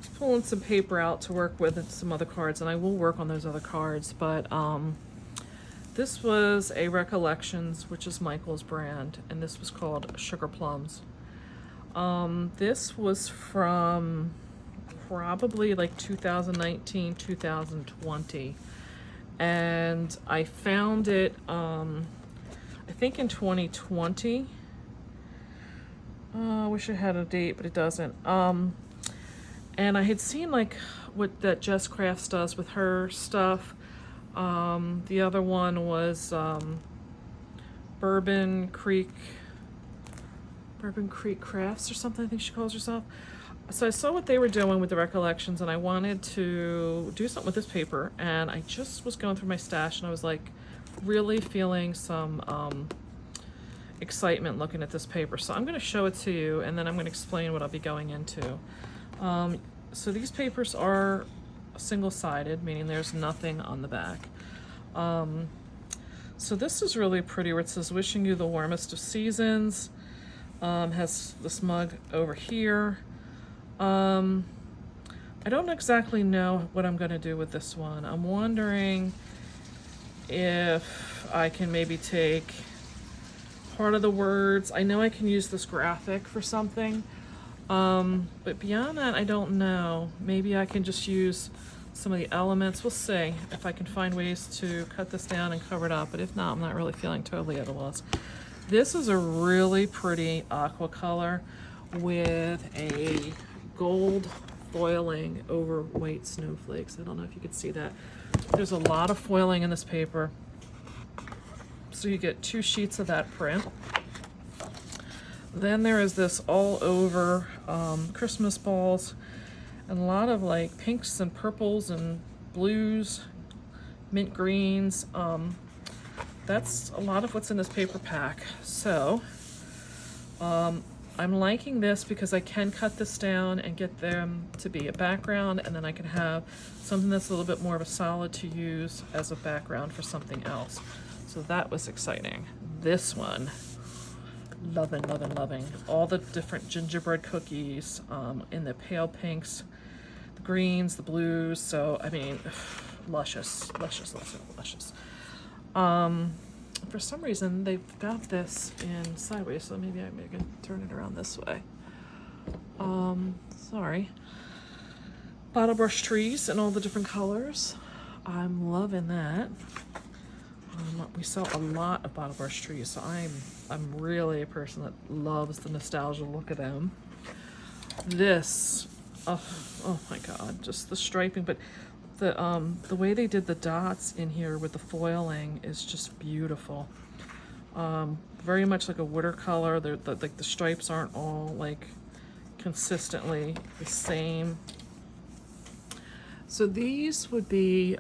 Just pulling some paper out to work with and some other cards, and I will work on those other cards, but this was a Recollections, which is Michael's brand, and this was called Sugar Plums. This was from probably like 2019, 2020, and I found it, I think in 2020. I wish it had a date, but it doesn't. And I had seen like what that Jess Crafts does with her stuff. The other one was Bourbon Creek Crafts or something, I think she calls herself. So I saw what they were doing with the Recollections, and I wanted to do something with this paper, and I just was going through my stash, and I was like really feeling some excitement looking at this paper. So I'm going to show it to you, and then I'm going to explain what I'll be going into. So these papers are single-sided, meaning there's nothing on the back. So this is really pretty, where it says wishing you the warmest of seasons. Has this mug over here. I don't exactly know what I'm going to do with this one. I'm wondering if I can maybe take part of the words. I know I can use this graphic for something, but beyond that, I don't know. Maybe I can just use some of the elements. We'll see if I can find ways to cut this down and cover it up, but if not, I'm not really feeling totally at a loss. This is a really pretty aqua color with a gold foiling over white snowflakes. I don't know if you can see that. There's a lot of foiling in this paper. So you get 2 sheets of that print. Then there is this all over Christmas balls, and a lot of like pinks and purples and blues, mint greens. That's a lot of what's in this paper pack. So I'm liking this because I can cut this down and get them to be a background, and then I can have something that's a little bit more of a solid to use as a background for something else. So that was exciting. This one, loving, loving, loving. All the different gingerbread cookies in the pale pinks, the greens, the blues. So, I mean, luscious, luscious, luscious, luscious. For some reason, they've got this in sideways, so maybe I can turn it around this way. Sorry. Bottle brush trees in all the different colors. I'm loving that. We sell a lot of bottle brush trees, so I'm really a person that loves the nostalgia look of them. This, oh my God, just the striping, but the way they did the dots in here with the foiling is just beautiful. Very much like a watercolor. Like the stripes aren't all like consistently the same. So these would be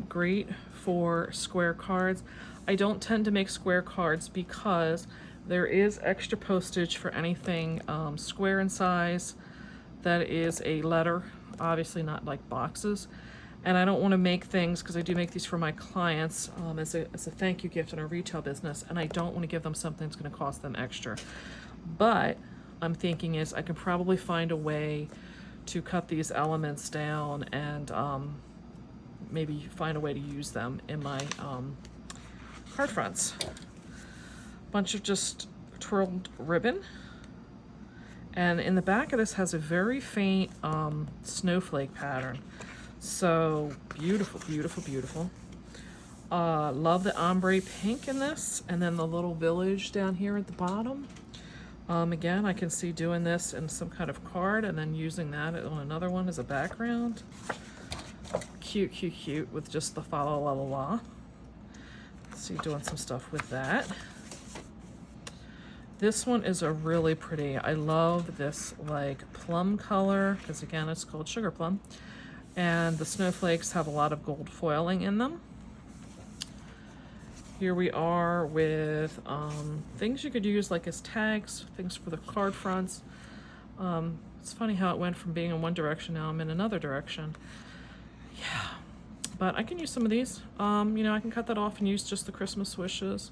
great for square cards. I don't tend to make square cards because there is extra postage for anything square in size that is a letter, obviously not like boxes. And I don't want to make things, because I do make these for my clients as a thank you gift in our retail business, and I don't want to give them something that's going to cost them extra. But I'm thinking is I can probably find a way to cut these elements down and maybe find a way to use them in my card fronts. Bunch of just twirled ribbon. And in the back of this has a very faint snowflake pattern. So beautiful, beautiful, beautiful. Love the ombre pink in this, and then the little village down here at the bottom. Again, I can see doing this in some kind of card and then using that on another one as a background. Cute, cute, cute with just the fa la la la la. See, doing some stuff with that. This one is a really pretty, I love this like plum color, because again, it's called Sugar Plum. And the snowflakes have a lot of gold foiling in them. Here we are with things you could use like as tags, things for the card fronts. It's funny how it went from being in one direction, now I'm in another direction. Yeah, but I can use some of these. You know, I can cut that off and use just the Christmas wishes,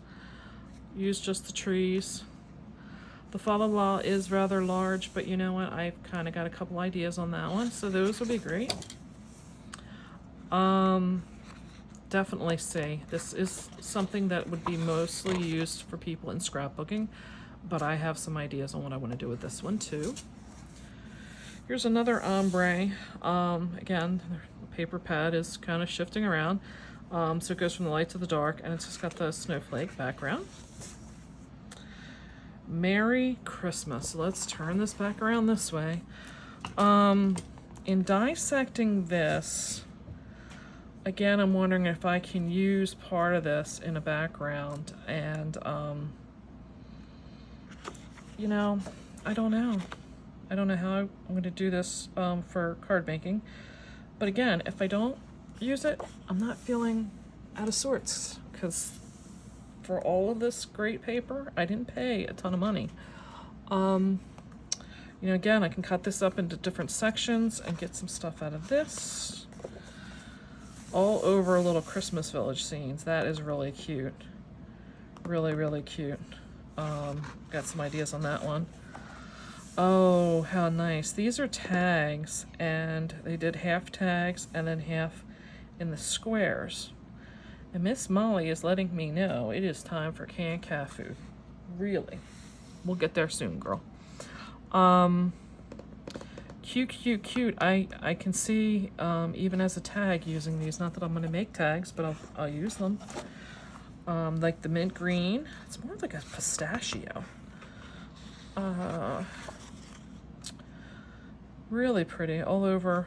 use just the trees. The fa la la is rather large, but you know what? I've kind of got a couple ideas on that one, so those would be great. Definitely C. This is something that would be mostly used for people in scrapbooking, but I have some ideas on what I want to do with this one too. Here's another ombre. Again, the paper pad is kind of shifting around. So it goes from the light to the dark, and it's just got the snowflake background. Merry Christmas. Let's turn this back around this way. In dissecting this, again, I'm wondering if I can use part of this in a background, and you know, I don't know. I don't know how I'm going to do this for card making, but again, if I don't use it, I'm not feeling out of sorts, because for all of this great paper, I didn't pay a ton of money. You know, again, I can cut this up into different sections and get some stuff out of this. All over little Christmas village scenes. That is really cute. Really, really cute. Got some ideas on that one. Oh, how nice. These are tags, and they did half tags and then half in the squares. And Miss Molly is letting me know it is time for canned cat food. Really. We'll get there soon, girl. Cute, cute, cute. I can see, even as a tag, using these. Not that I'm going to make tags, but I'll use them. Like the mint green. It's more like a pistachio. Really pretty. All over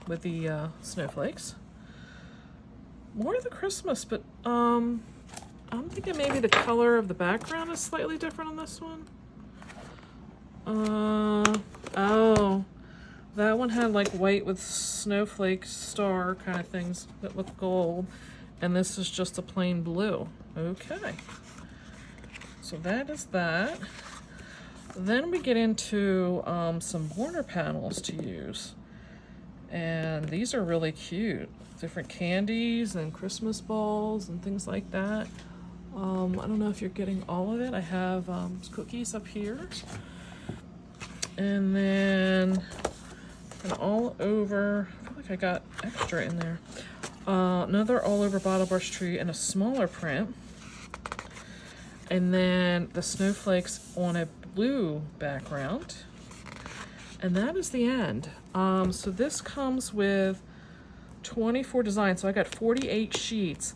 with the snowflakes. More of the Christmas, but I'm thinking maybe the color of the background is slightly different on this one. Oh, that one had like white with snowflake star kind of things that look gold, and this is just a plain blue. Okay, so that is that. Then we get into some border panels to use, and these are really cute. Different candies and Christmas balls and things like that. I don't know if you're getting all of it. I have cookies up here. And then all over, I feel like I got extra in there. Another all over bottle brush tree in a smaller print. And then the snowflakes on a blue background. And that is the end. So this comes with 24 designs, so I got 48 sheets,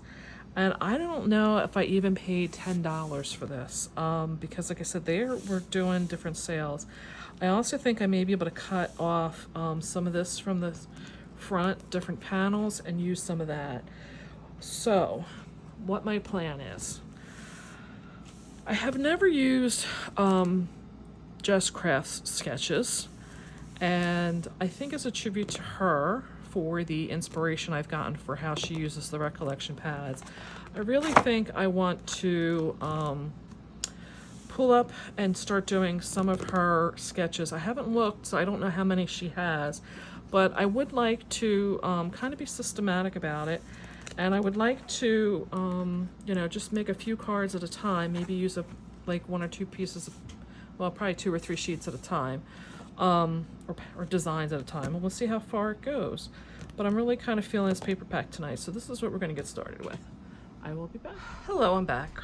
and I don't know if I even paid $10 for this, because like I said, they were doing different sales. I also think I may be able to cut off some of this from the front, different panels, and use some of that. So what my plan is, I have never used Jess Craft's sketches, and I think as a tribute to her, for the inspiration I've gotten for how she uses the recollection pads, I really think I want to pull up and start doing some of her sketches. I haven't looked, so I don't know how many she has, but I would like to kind of be systematic about it, and I would like to you know, just make a few cards at a time, maybe use like 1 or 2 pieces of, well, probably 2 or 3 sheets at a time. Or designs at a time, and we'll see how far it goes. But I'm really kind of feeling this paper pack tonight, so this is what we're going to get started with. I will be back. Hello, I'm back.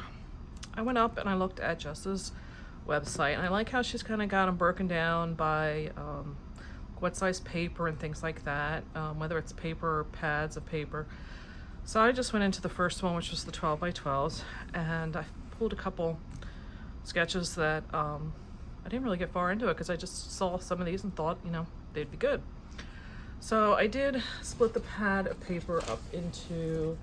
I went up and I looked at Jess's website, and I like how she's kind of got them broken down by what size paper and things like that, whether it's paper or pads of paper. So I just went into the first one, which was the 12 by 12s, and I pulled a couple sketches that I didn't really get far into it because I just saw some of these and thought, you know, they'd be good. So I did split the pad of paper up into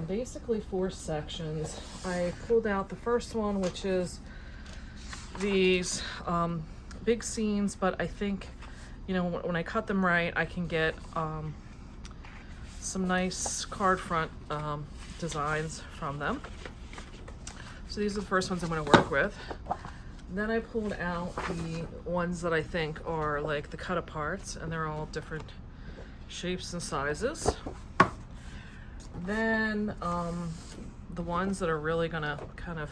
basically 4 sections. I pulled out the first one, which is these big scenes, but I think, you know, when I cut them right, I can get some nice card front designs from them. So these are the first ones I'm going to work with. Then I pulled out the ones that I think are like the cut aparts, and they're all different shapes and sizes. Then the ones that are really gonna kind of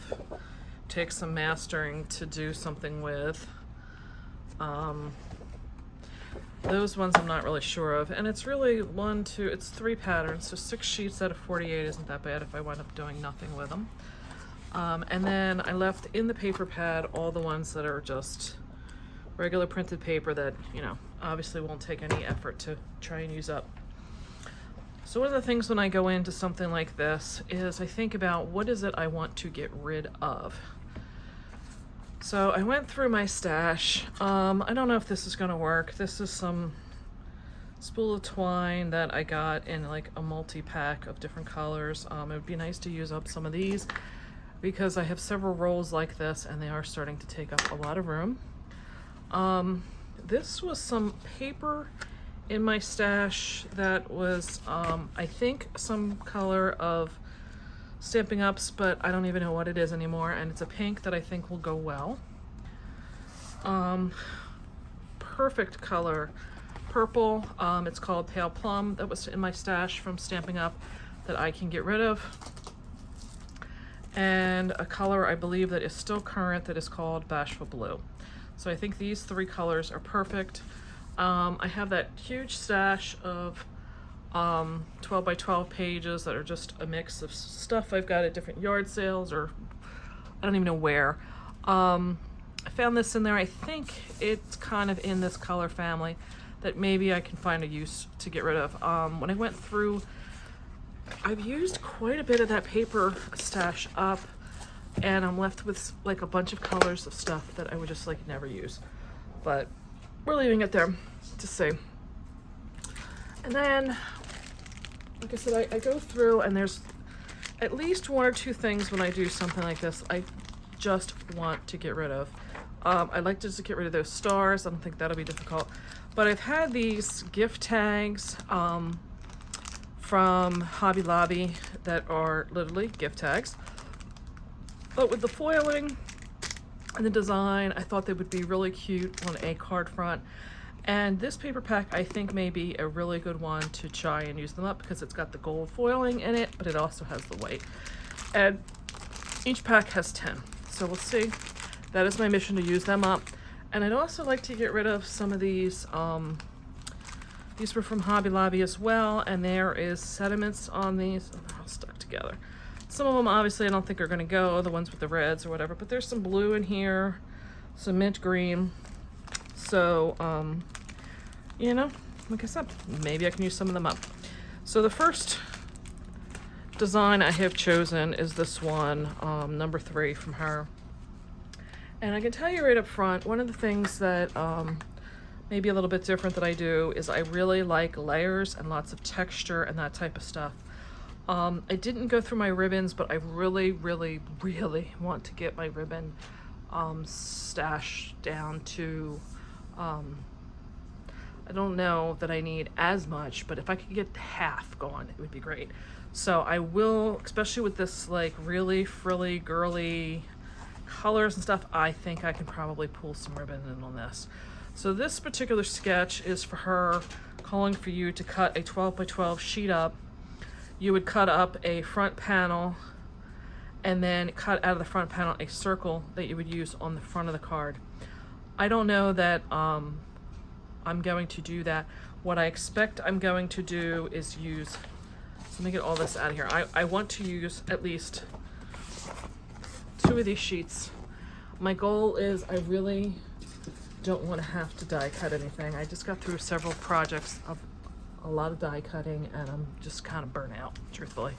take some mastering to do something with. Those ones I'm not really sure of. And it's really it's 3 patterns, so 6 sheets out of 48 isn't that bad if I wind up doing nothing with them. And then I left in the paper pad all the ones that are just regular printed paper that, you know, obviously won't take any effort to try and use up. So one of the things when I go into something like this is I think about what is it I want to get rid of. So I went through my stash. I don't know if this is gonna work. This is some spool of twine that I got in like a multi-pack of different colors. It would be nice to use up some of these because I have several rolls like this and they are starting to take up a lot of room. This was some paper in my stash that was, I think, some color of Stampin' Ups, but I don't even know what it is anymore, and it's a pink that I think will go well. Perfect color, purple. It's called Pale Plum. That was in my stash from Stampin' Up that I can get rid of. And a color I believe that is still current that is called Bashful Blue. So I think these 3 colors are perfect. I have that huge stash of 12 by 12 pages that are just a mix of stuff I've got at different yard sales, or I don't even know where. I found this in there. I think it's kind of in this color family that maybe I can find a use to get rid of. When I went through, I've used quite a bit of that paper stash up, and I'm left with like a bunch of colors of stuff that I would just like never use. But we're leaving it there to see. And then, like I said, I go through and there's at least 1 or 2 things when I do something like this I just want to get rid of. I'd like to just get rid of those stars. I don't think that'll be difficult. But I've had these gift tags from Hobby Lobby that are literally gift tags. But with the foiling and the design, I thought they would be really cute on a card front. And this paper pack I think may be a really good one to try and use them up because it's got the gold foiling in it, but it also has the white. And each pack has 10. So we'll see. That is my mission, to use them up. And I'd also like to get rid of some of these. These were from Hobby Lobby as well, and there is sediments on these. Oh, they're all stuck together. Some of them obviously I don't think are going to go, the ones with the reds or whatever, but there's some blue in here, some mint green. So, you know, like I said, maybe I can use some of them up. So the first design I have chosen is this one, number 3 from her. And I can tell you right up front, one of the things that may be a little bit different that I do is I really like layers and lots of texture and that type of stuff. I didn't go through my ribbons, but I really, really, really want to get my ribbon stash down to, I don't know that I need as much, but if I could get half going, it would be great. So I will, especially with this like really frilly, girly colors and stuff, I think I can probably pull some ribbon in on this. So this particular sketch is for her calling for you to cut a 12 by 12 sheet up. You would cut up a front panel and then cut out of the front panel a circle that you would use on the front of the card. I don't know that I'm going to do that. What I expect I'm going to do is use, so let me get all this out of here. I want to use at least 2 of these sheets. My goal is I really don't want to have to die cut anything. I just got through several projects of a lot of die cutting and I'm just kind of burnt out, truthfully.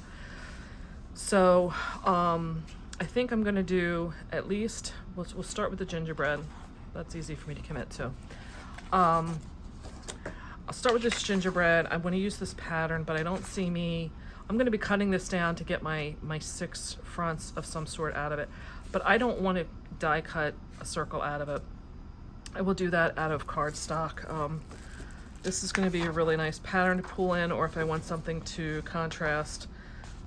So I think I'm going to do at least, we'll start with the gingerbread. That's easy for me to commit to. I'll start with this gingerbread. I'm going to use this pattern, but I don't see me, I'm going to be cutting this down to get my 6 fronts of some sort out of it, but I don't want to die cut a circle out of it. I will do that out of cardstock. This is going to be a really nice pattern to pull in, or if I want something to contrast,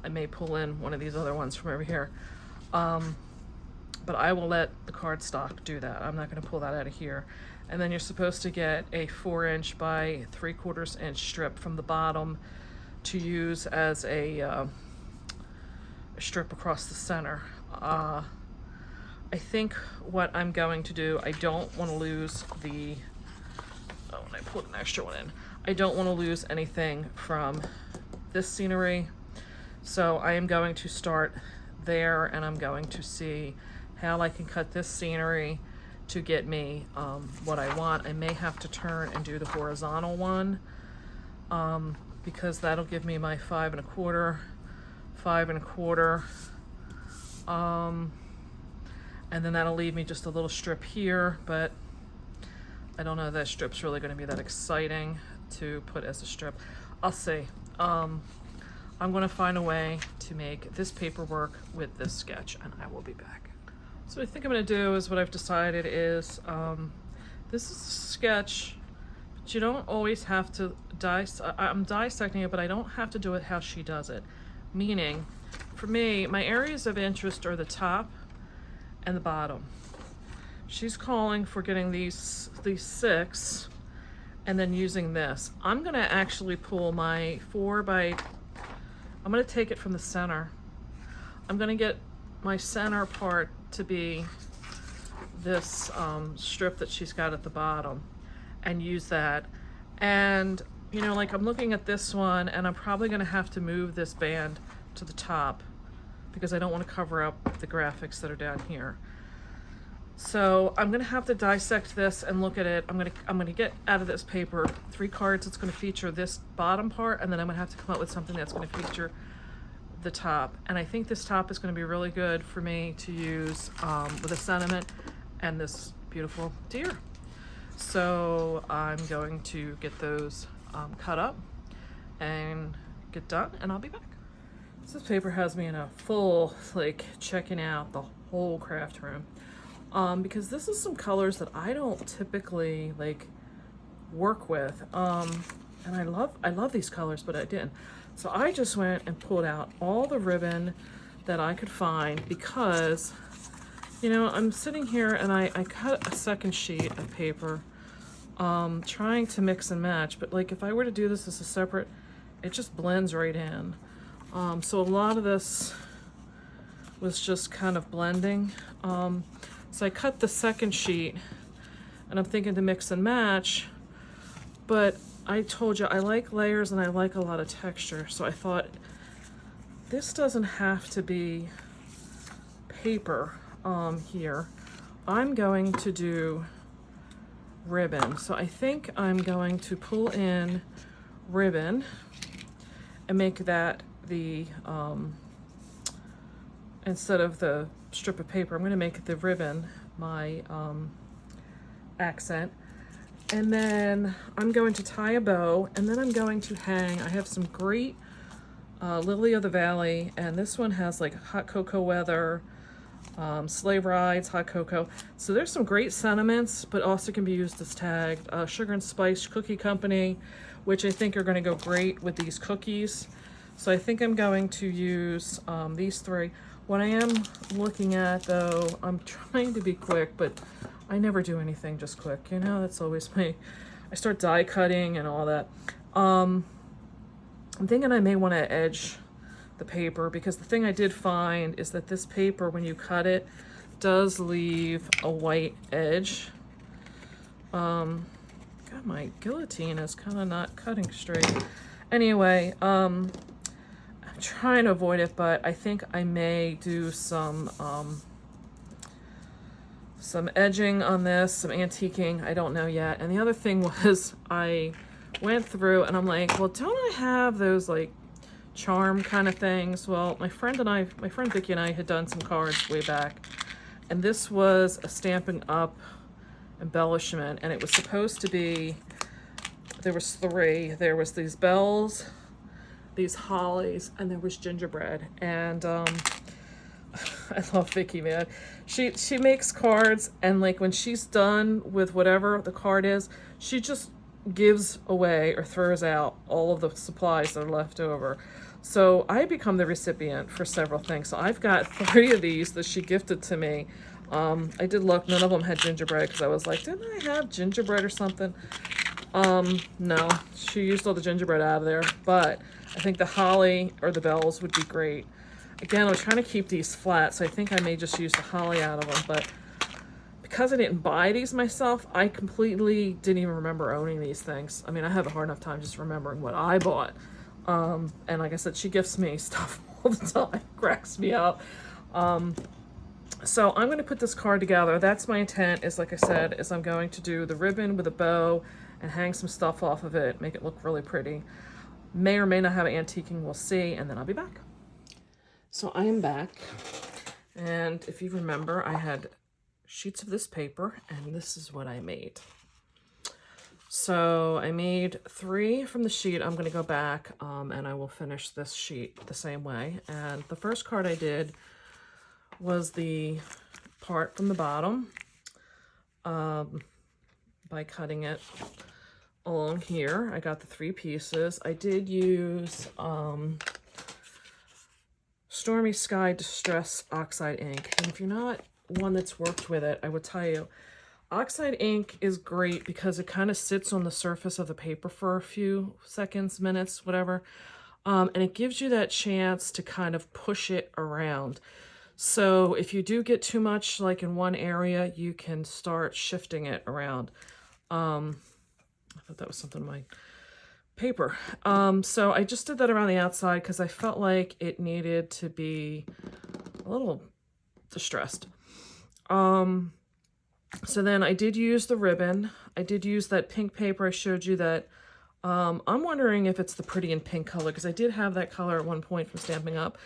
I may pull in one of these other ones from over here. But I will let the cardstock do that. I'm not going to pull that out of here. And then you're supposed to get a 4" by 3/4 inch strip from the bottom to use as a strip across the center. I think what I'm going to do, I don't want to lose the, oh, and I put an extra one in. I don't want to lose anything from this scenery. So I am going to start there, and I'm going to see how I can cut this scenery to get me what I want. I may have to turn and do the horizontal one because that'll give me my 5 1/4, 5 1/4, and then that'll leave me just a little strip here, but I don't know that strip's really going to be that exciting to put as a strip. I'll see. I'm going to find a way to make this paper work with this sketch, and I will be back. So what I think I'm going to do is what I've decided is this is a sketch, but you don't always have to I'm dissecting it, but I don't have to do it how she does it. Meaning, for me, my areas of interest are the top and the bottom. She's calling for getting these 6 and then using this. I'm going to actually pull my I'm going to take it from the center. I'm going to get my center part to be this strip that she's got at the bottom and use that. And, you know, like I'm looking at this one, and I'm probably going to have to move this band to the top because I don't want to cover up the graphics that are down here. So I'm going to have to dissect this and look at it. I'm going to get out of this paper 3 cards that's going to feature this bottom part, and then I'm going to have to come up with something that's going to feature the top. And I think this top is going to be really good for me to use with a sentiment and this beautiful deer. So I'm going to get those cut up and get done, and I'll be back. So this paper has me in a full, like, checking out the whole craft room. Because this is some colors that I don't typically like work with, and I love these colors, but I didn't. So I just went and pulled out all the ribbon that I could find because, you know, I'm sitting here and I cut a second sheet of paper, trying to mix and match, but like if I were to do this as a separate, it just blends right in. So a lot of this was just kind of blending. So I cut the second sheet, and I'm thinking to mix and match, but I told you I like layers and I like a lot of texture, so I thought this doesn't have to be paper here. I'm going to do ribbon. So I think I'm going to pull in ribbon and make that the, instead of the strip of paper, I'm going to make the ribbon my accent, and then I'm going to tie a bow, and then I'm going to hang. I have some great Lily of the Valley, and this one has like hot cocoa weather, sleigh rides, hot cocoa. So there's some great sentiments, but also can be used as tagged. Sugar and Spice Cookie Company, which I think are going to go great with these cookies. So I think I'm going to use these 3. What I am looking at, though, I'm trying to be quick, but I never do anything just quick. You know, that's always I start die cutting and all that. I'm thinking I may want to edge the paper, because the thing I did find is that this paper, when you cut it, does leave a white edge. God, my guillotine is kind of not cutting straight. Anyway, I'm trying to avoid it, but I think I may do some edging on this, some antiquing. I don't know yet. And the other thing was I went through and I'm like, well, don't I have those like charm kind of things? Well, my friend Vicky and I had done some cards way back, and this was a Stampin' Up embellishment, and it was supposed to be, there was 3. There was these bells, these hollies, and there was gingerbread. And I love Vicky, man. She makes cards, and like when she's done with whatever the card is, she just gives away or throws out all of the supplies that are left over. So I become the recipient for several things. So I've got 3 of these that she gifted to me. I did look, none of them had gingerbread, because I was like, didn't I have gingerbread or something? No, she used all the gingerbread out of there, but I think the holly or the bells would be great. Again, I was trying to keep these flat, so I think I may just use the holly out of them, but because I didn't buy these myself, I completely didn't even remember owning these things. I mean, I have a hard enough time just remembering what I bought. And like I said, she gifts me stuff all the time. Cracks me up. So I'm going to put this card together. That's my intent, is like I said, is I'm going to do the ribbon with a bow and hang some stuff off of it, make it look really pretty. May or may not have antiquing, we'll see, and then I'll be back. So I am back, and if you remember, I had sheets of this paper, and this is what I made. So I made 3 from the sheet. I'm going to go back and I will finish this sheet the same way. And the first card I did was the part from the bottom by cutting it along here. I got the 3 pieces. I did use Stormy Sky Distress Oxide ink. And if you're not one that's worked with it, I would tell you, oxide ink is great because it kind of sits on the surface of the paper for a few seconds, minutes, whatever. And it gives you that chance to kind of push it around. So if you do get too much like in one area, you can start shifting it around. I thought that was something in my paper. So I just did that around the outside because I felt like it needed to be a little distressed. So then I did use the ribbon. I did use that pink paper I showed you that, I'm wondering if it's the pretty and pink color, because I did have that color at one point from Stamping Up,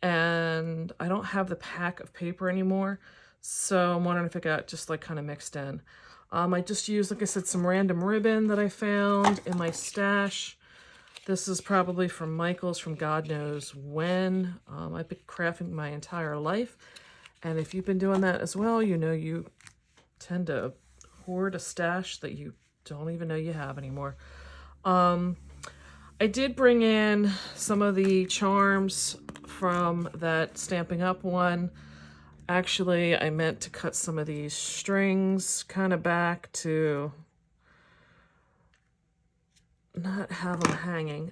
and I don't have the pack of paper anymore. So I'm wondering if it got just like kind of mixed in. I just used, like I said, some random ribbon that I found in my stash. This is probably from Michael's from God knows when. I've been crafting my entire life. And if you've been doing that as well, you know you tend to hoard a stash that you don't even know you have anymore. I did bring in some of the charms from that Stamping Up one. Actually, I meant to cut some of these strings kind of back to not have them hanging.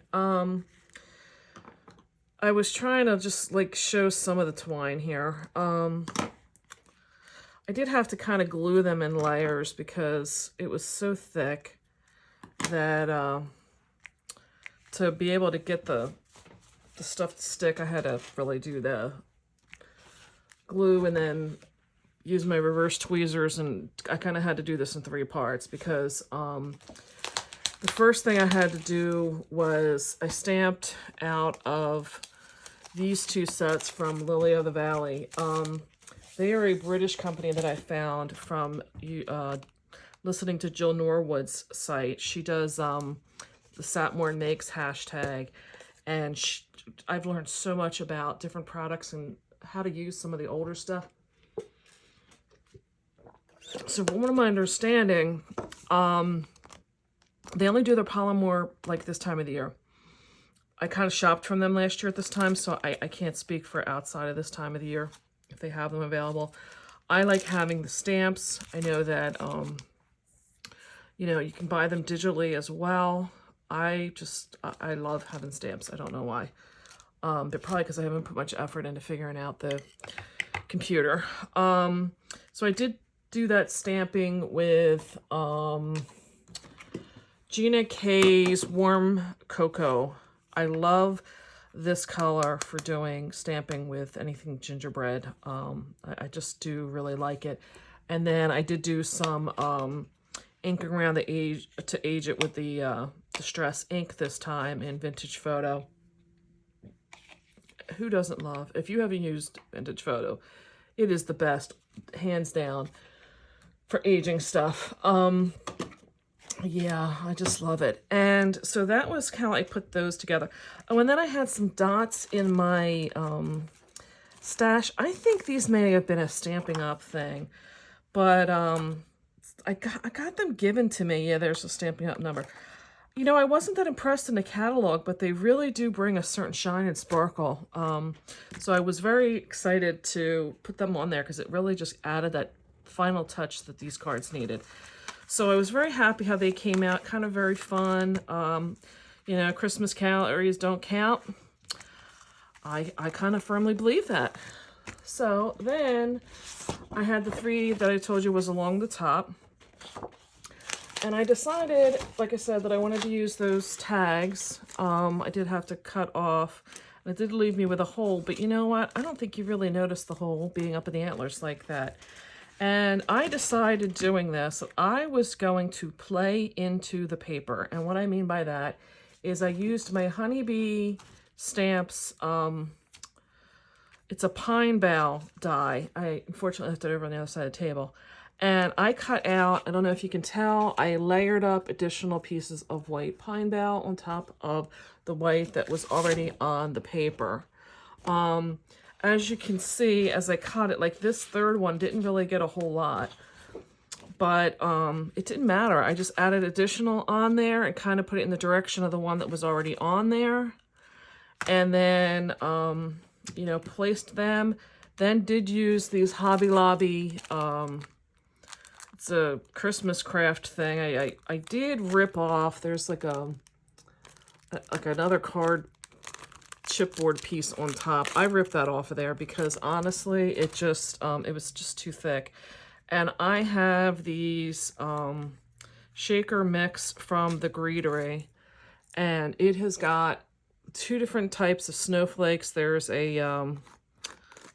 I was trying to just like show some of the twine here. I did have to kind of glue them in layers because it was so thick that to be able to get the stuff to stick, I had to really do the glue and then use my reverse tweezers, and I kind of had to do this in 3 parts because the first thing I had to do was I stamped out of these 2 sets from Lily of the Valley. They are a British company that I found from listening to Jill Norwood's site. She does the Satmore Makes hashtag, and I've learned so much about different products and how to use some of the older stuff. So from what I'm understanding, they only do their Polymore like this time of the year. I kind of shopped from them last year at this time, so I can't speak for outside of this time of the year if they have them available. I like having the stamps. I know that, you know, you can buy them digitally as well. I love having stamps. I don't know why. But probably because I haven't put much effort into figuring out the computer. So I did do that stamping with Gina K's Warm Cocoa. I love this color for doing stamping with anything gingerbread. I just do really like it. And then I did do some ink around the edge to age it with the Distress ink this time in Vintage Photo. Who doesn't love? If you haven't used Vintage Photo, it is the best, hands down, for aging stuff. Yeah, I just love it. And so that was how I put those together. Oh, and then I had some dots in my stash. I think these may have been a Stamping Up thing, but I got them given to me. Yeah, there's a Stamping Up number. You know, I wasn't that impressed in the catalog, but they really do bring a certain shine and sparkle. So I was very excited to put them on there because it really just added that final touch that these cards needed. So I was very happy how they came out, kind of very fun. You know, Christmas calories don't count. I kind of firmly believe that. So then I had the 3 that I told you was along the top. And I decided, like I said, that I wanted to use those tags. I did have to cut off, and it did leave me with a hole, but you know what? I don't think you really noticed the hole being up in the antlers like that. And I decided doing this, I was going to play into the paper. And what I mean by that is I used my Honeybee Stamps, it's a pine bough die. I unfortunately left it over on the other side of the table. And I cut out, I don't know if you can tell, I layered up additional pieces of white pine bough on top of the white that was already on the paper. As you can see, as I cut it, like this 3rd one didn't really get a whole lot. But it didn't matter. I just added additional on there and kind of put it in the direction of the one that was already on there. And then, you know, placed them. Then did use these Hobby Lobby, it's a Christmas craft thing. I did rip off, there's like another card chipboard piece on top. I ripped that off of there because honestly, it just, it was just too thick. And I have these shaker mix from the Greetery, and it has got 2 different types of snowflakes. There's a,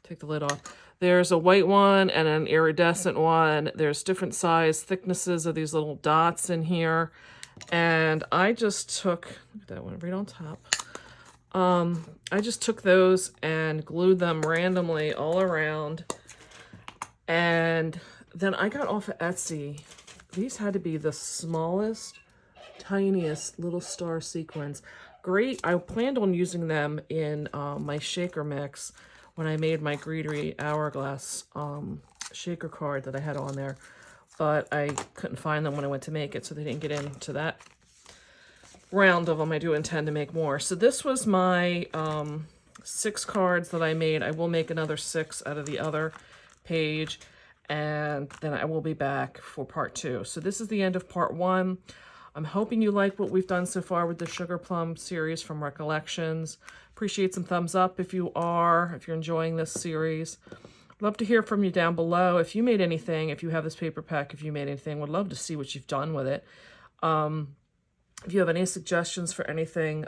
take the lid off. There's a white one and an iridescent one. There's different size thicknesses of these little dots in here. And I just took, look at that one right on top. I just took those and glued them randomly all around. And then I got off of Etsy. These had to be the smallest, tiniest little star sequins. Great. I planned on using them in my shaker mix when I made my Greetery Hourglass shaker card that I had on there. But I couldn't find them when I went to make it, so they didn't get into that round of them. I do intend to make more. So this was my 6 cards that I made. I will make another 6 out of the other page, and then I will be back for part 2. So this is the end of part 1. I'm hoping you like what we've done so far with the Sugarplum series from Recollections. Appreciate some thumbs up if you are, if you're enjoying this series. Love to hear from you down below. If you made anything, if you have this paper pack, if you made anything, would love to see what you've done with it. If you have any suggestions for anything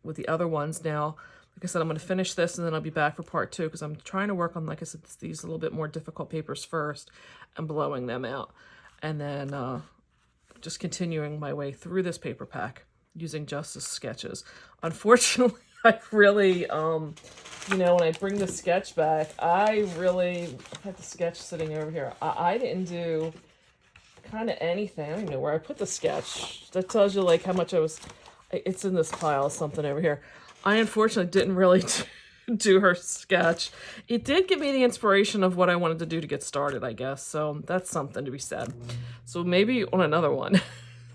with the other ones now, like I said, I'm going to finish this and then I'll be back for part 2 because I'm trying to work on, like I said, these a little bit more difficult papers first and blowing them out. And then just continuing my way through this paper pack using just as sketches. Unfortunately, I really, you know, when I bring the sketch back, I had the sketch sitting over here. I didn't do kind of anything. I don't even know where I put the sketch. That tells you like how much it's in this pile of something over here. I unfortunately didn't really do her sketch. It did give me the inspiration of what I wanted to do to get started, I guess. So that's something to be said. So maybe on another one.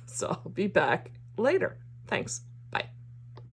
So I'll be back later. Thanks.